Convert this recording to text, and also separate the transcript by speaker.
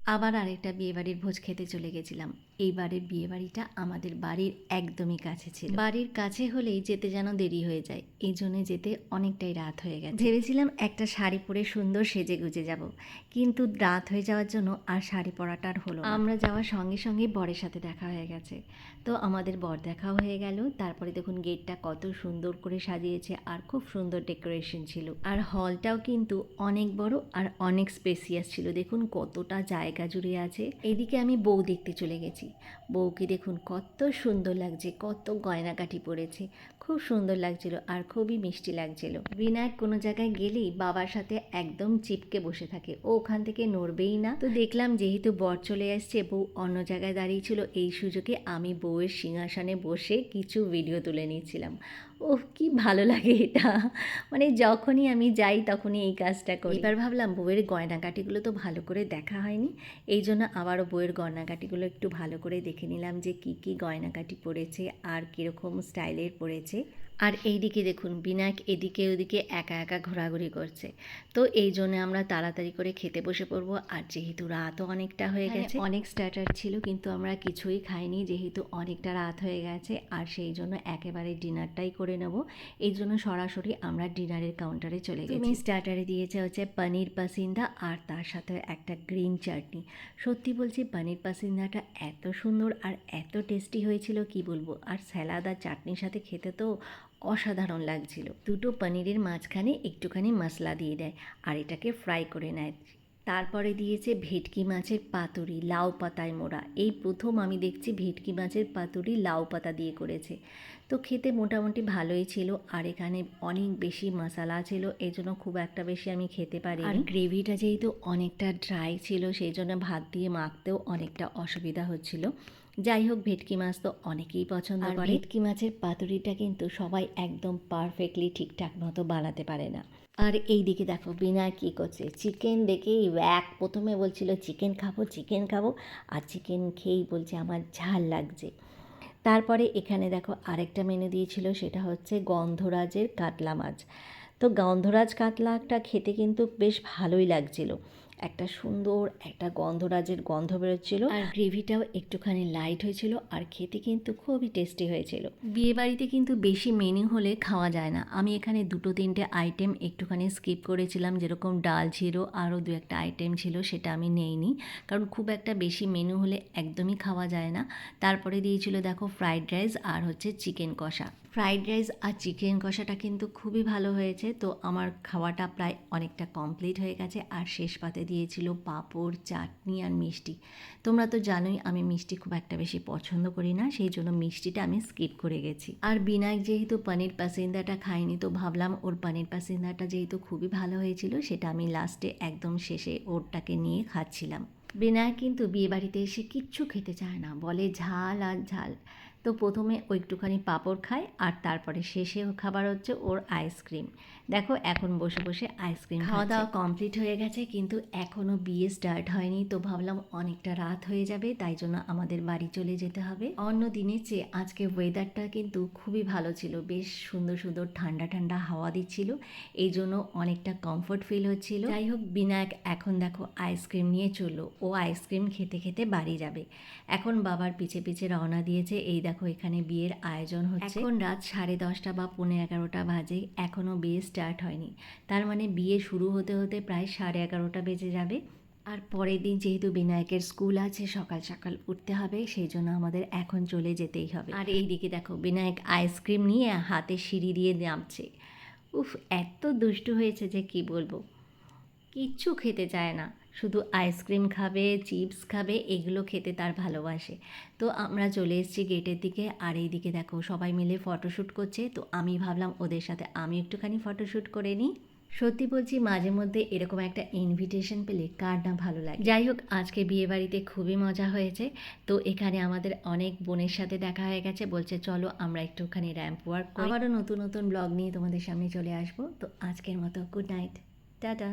Speaker 1: আবার আরেকটা বিয়েবাড়ির ভোজ খেতে চলে গেছিলাম। এইবারের বিয়েবাড়িটা আমাদের বাড়ির একদমই কাছে ছিল। বাড়ির কাছে হলেই যেতে যেন দেরি হয়ে যায়, এই জন্য যেতে অনেকটাই রাত হয়ে গেছে। ভেবেছিলাম একটা শাড়ি পরে সুন্দর সেজে গুজে যাব, কিন্তু রাত হয়ে যাওয়ার জন্য আর শাড়ি পরাটা আর হলো না। আমরা যাওয়ার সঙ্গে সঙ্গে বরের সাথে দেখা হয়ে গেছে, তো আমাদের বর দেখাও হয়ে গেল। তারপরে দেখুন গেটটা কত সুন্দর করে সাজিয়েছে আর খুব সুন্দর ডেকোরেশন ছিল। আর হলটাও কিন্তু অনেক বড় আর অনেক স্পেসিয়াস ছিল, দেখুন কতটা জায়গা জুড়ে আছে। এদিকে আমি বউ দেখতে চলে গেছি। বউকে দেখুন কত সুন্দর লাগছে, কত গয়নাকাঠি পরেছে, খুব সুন্দর লাগছিল আর খুবই মিষ্টি লাগছিল। বিনায়ক কোনো জায়গায় গেলেই বাবার সাথে একদম চিপকে বসে থাকে, ও ওখান থেকে নড়বেই না। তো দেখলাম যেহেতু বর চলে আসছে, বউ অন্য জায়গায় দাঁড়িয়েছিল, এই সুযোগে আমি বউয়ের সিংহাসনে বসে কিছু ভিডিও তুলে নিয়েছিলাম। ওহ, কি ভালো লাগে এটা, মানে যখনই আমি যাই তখনই এই কাজটা করি। এবার ভাবলাম বউয়ের গয়নাকাটিগুলো তো ভালো করে দেখা হয়নি, এই জন্য আবারও বউয়ের গয়নাকাটিগুলো একটু ভালো করে দেখে নিলাম যে কি কি গয়নাকাটি পরেছে আর কীরকম স্টাইলের পরেছে। আর এইদিকে দেখুন বিনায়ক এদিকে ওদিকে একা একা ঘোরাঘুরি করছে, তো এই জন্য আমরা তাড়াতাড়ি করে খেতে বসে পড়বো। আর যেহেতু রাতও অনেকটা হয়ে গেছে, অনেক স্টার্টার ছিল কিন্তু আমরা কিছুই খাইনি, যেহেতু অনেকটা রাত হয়ে গেছে, আর সেই জন্য একেবারে ডিনারটাই করে নেব। এই জন্য সরাসরি আমরা ডিনারের কাউন্টারে চলে গেছি। স্টার্টারে দিয়েছে হচ্ছে পনির পাসিন্দা আর তার সাথে একটা গ্রিন চাটনি। সত্যি বলছি পনির পাসিন্দাটা এত সুন্দর আর এত টেস্টি হয়েছিল কি বলবো, আর স্যালাদ আর চাটনির সাথে খেতে তো অসাধারণ লাগছিল। দুটো পনিরের মাঝখানে একটুখানি মশলা দিয়ে দেয় আর এটাকে ফ্রাই করে নেয়। তারপরে দিয়েছে ভেটকি মাছের পাতুরি, লাউ পাতায় মোড়া। এই প্রথম আমি দেখছি ভেটকি মাছের পাতুরি লাউ পাতা দিয়ে করেছে। তো খেতে মোটামুটি ভালোই ছিল, আর এখানে অনেক বেশি মশলা ছিল, এই জন্য খুব একটা বেশি আমি খেতে পারিনি। আর গ্রেভিটা যেহেতু অনেকটা ড্রাই ছিল, সেই জন্য ভাত দিয়ে মাখতেও অনেকটা অসুবিধা হচ্ছিল। যাই হোক, ভেটকি মাছ তো অনেকেই পছন্দ করে। ভেটকি মাছের পাতুরিটা কিন্তু সবাই একদম পারফেক্টলি ঠিকঠাক মতো বানাতে পারে না। আর এই দিকে দেখো বিনায়ক কী করছে, চিকেন দেখেই ওয়াক, প্রথমে বলছিল চিকেন খাবো চিকেন খাবো, আর চিকেন খেয়েই বলছে আমার ঝাল লাগছে। তারপরে এখানে দেখো আরেকটা মেনু দিয়েছিল, সেটা হচ্ছে গন্ধরাজের কাতলা মাছ। তো গন্ধরাজ কাতলাটা খেতে কিন্তু বেশ ভালোই লাগছিল, একটা সুন্দর একটা গন্ধরাজের গন্ধ বেরোচ্ছিল, আর গ্রেভিটাও একটুখানি লাইট হয়েছিল, আর খেতে কিন্তু খুবই টেস্টি হয়েছিল। বিয়েবাড়িতে কিন্তু বেশি মেনু হলে খাওয়া যায় না, আমি এখানে দুটো তিনটে আইটেম একটুখানি স্কিপ করেছিলাম, যেরকম ডাল ছিল, আরও দু একটা আইটেম ছিল, সেটা আমি নেইনি, কারণ খুব একটা বেশি মেনু হলে একদমই খাওয়া যায় না। তারপরে দিয়েছিল দেখো ফ্রাইড রাইস আর হচ্ছে চিকেন কষা। ফ্রাইড রাইস আর চিকেন কষাটা কিন্তু খুবই ভালো হয়েছে, তো আমার খাওয়াটা প্রায় অনেকটা কমপ্লিট হয়ে গেছে। আর শেষ পাতে দিয়েছিল পাঁপড়, চাটনি আর মিষ্টি। তোমরা তো জানোই আমি মিষ্টি খুব একটা বেশি পছন্দ করি না, সেই জন্য মিষ্টিটা আমি স্কিপ করে গেছি। আর বিনায়ক যেহেতু পনির পাসিন্দাটা খায়নি, তো ভাবলাম ওর পনির পাসিন্দাটা যেহেতু খুবই ভালো হয়েছিল, সেটা আমি লাস্টে একদম শেষে ওরটাকে নিয়ে খাচ্ছিলাম। বিনায়ক কিন্তু বিয়েবাড়িতে এসে কিচ্ছু খেতে চায় না, বলে ঝাল আর ঝাল। তো প্রথমে ও একটুখানি পাঁপড় খায়, আর তারপরে শেষে খাবার হচ্ছে ওর আইসক্রিম। দেখো এখন বসে বসে আইসক্রিম খাওয়া দাওয়া কমপ্লিট হয়ে গেছে, কিন্তু এখনও বিয়ে স্টার্ট হয়নি, তো ভাবলাম অনেকটা রাত হয়ে যাবে, তাই জন্য আমাদের বাড়ি চলে যেতে হবে। অন্য দিনের চেয়ে আজকে ওয়েদারটা কিন্তু খুবই ভালো ছিল, বেশ সুন্দর সুন্দর ঠান্ডা ঠান্ডা হাওয়া দিচ্ছিল, এই জন্য অনেকটা কমফোর্ট ফিল হচ্ছিল। যাই হোক, বিনায়ক এখন দেখো আইসক্রিম নিয়ে চললো, ও আইসক্রিম খেতে খেতে বাড়ি যাবে। এখন বাবার পিছে পিছে রওনা দিয়েছে। এই দেখো এখানে বিয়ের আয়োজন হচ্ছে, এখন রাত 10:30 বা 11:15 বাজে, এখনও বিয়ে স্টার্ট হয়নি, তার মানে বিয়ে শুরু হতে হতে প্রায় 11:30 বেজে যাবে। আর পরের দিন যেহেতু বিনায়কের স্কুল আছে, সকাল সকাল উঠতে হবে, সেই জন্য আমাদের এখন চলে যেতেই হবে। আর এই দিকে দেখো বিনায়ক আইসক্রিম নিয়ে হাতে সিঁড়ি দিয়ে নামছে। উফ, এত দুষ্টু হয়েছে যে কি বলবো, কিচ্ছু খেতে চায় না, শুধু আইসক্রিম খাবে, চিপস খাবে, এগুলো খেতে তার ভালোবাসে। তো আমরা চলে এসেছি গেটের দিকে, আর এই দিকে দেখো সবাই মিলে ফটোশ্যুট করছে, তো আমি ভাবলাম ওদের সাথে আমি একটুখানি ফটোশ্যুট করে নিই। সত্যি বলছি, মাঝে মধ্যে এরকম একটা ইনভিটেশন পেলে কার না ভালো লাগে। যাই হোক, আজকে বিয়েবাড়িতে খুবই মজা হয়েছে। তো এখানে আমাদের অনেক বোনের সাথে দেখা হয়ে গেছে, বলছে চলো আমরা একটুখানি র্যাম্প ওয়ার্ক করি। আবারও নতুন নতুন ব্লগ নিয়ে তোমাদের সামনে চলে আসবো। তো আজকের মতো গুড নাইট, টাটা।